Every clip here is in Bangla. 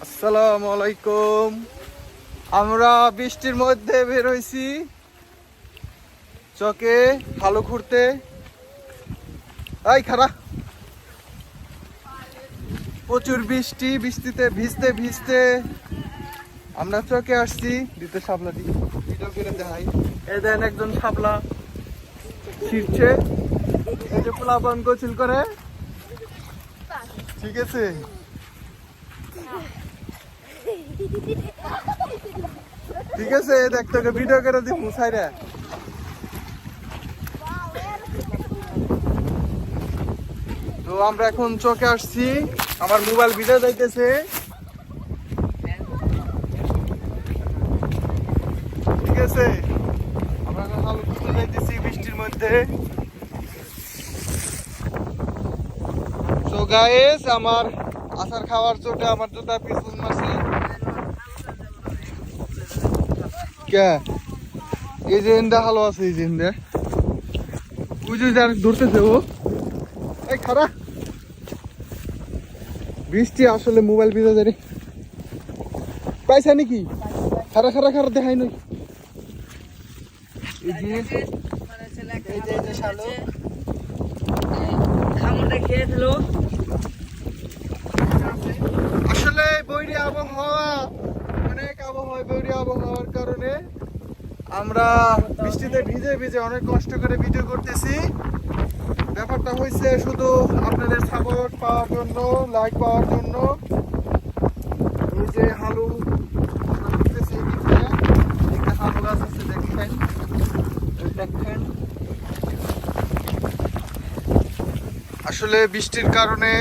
আসসালামু আলাইকুম। আমরা বৃষ্টির মধ্যে বের হইছি চকে ভালো ঘুরতে। এই খারা প্রচুর বৃষ্টি, বৃষ্টিতে ভিজতে ভিজতে আমরা চকে আসছি। দিতে শাপলা দি ভিডিও করে দেখাই। এই দেন একজন শাপলা ছিটছে, এই যে পোলাপান গোসল করে, ঠিক আছে। ঠিক আছে, দেখ তোকে ভিডিও করে দিব সাইরা। তো আমরা এখন চকে আসছি, আমার মোবাইল ভিডিও যাইতেছে, ঠিক আছে। আমরা এখন হালু ঘুরতে যাইতেছি বৃষ্টির মধ্যে। তো গাইস, আমার আচার খাওয়ার চোটে আমার জুতা পিছন মারছে। কে এই যে ইন্দা হালো আছে, এই যে ইন্দা ওই যে যার ধরতেছে ও। এই খারা বৃষ্টি আসলে মোবাইল ভিজা যায় রে। পাইছা নাকি? খারা খারা খারা দেখাই নই। এই যে এই যে শালো খামটা খেয়ে ফেলো। আসলে বৈরী আবহাওয়া, অনেক আবহাওয়া, বৈরী আবহাওয়ার কারণে আমরা বৃষ্টিতে ভিজে ভিজে অনেক কষ্ট করে ভিডিও করতেছি। ব্যাপারটা হয়েছে শুধু আপনাদের সাপোর্ট পাওয়ার জন্য, লাইক পাওয়ার জন্য। এই যে হালু আমরা ঘুরতেছি, এদিকে হালু গাছ আছে, দেখেন দেখেন। আসলে বৃষ্টির কারণে,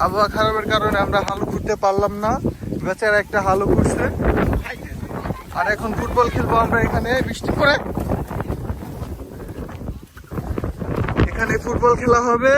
আবহাওয়া খারাপের কারণে আমরা হালু ঘুরতে পারলাম না। বেচারা একটা হালু ঘুরছে, আর এখন ফুটবল খেলবো আমরা এখানে। বৃষ্টি পড়ে এখানে ফুটবল খেলা হবে।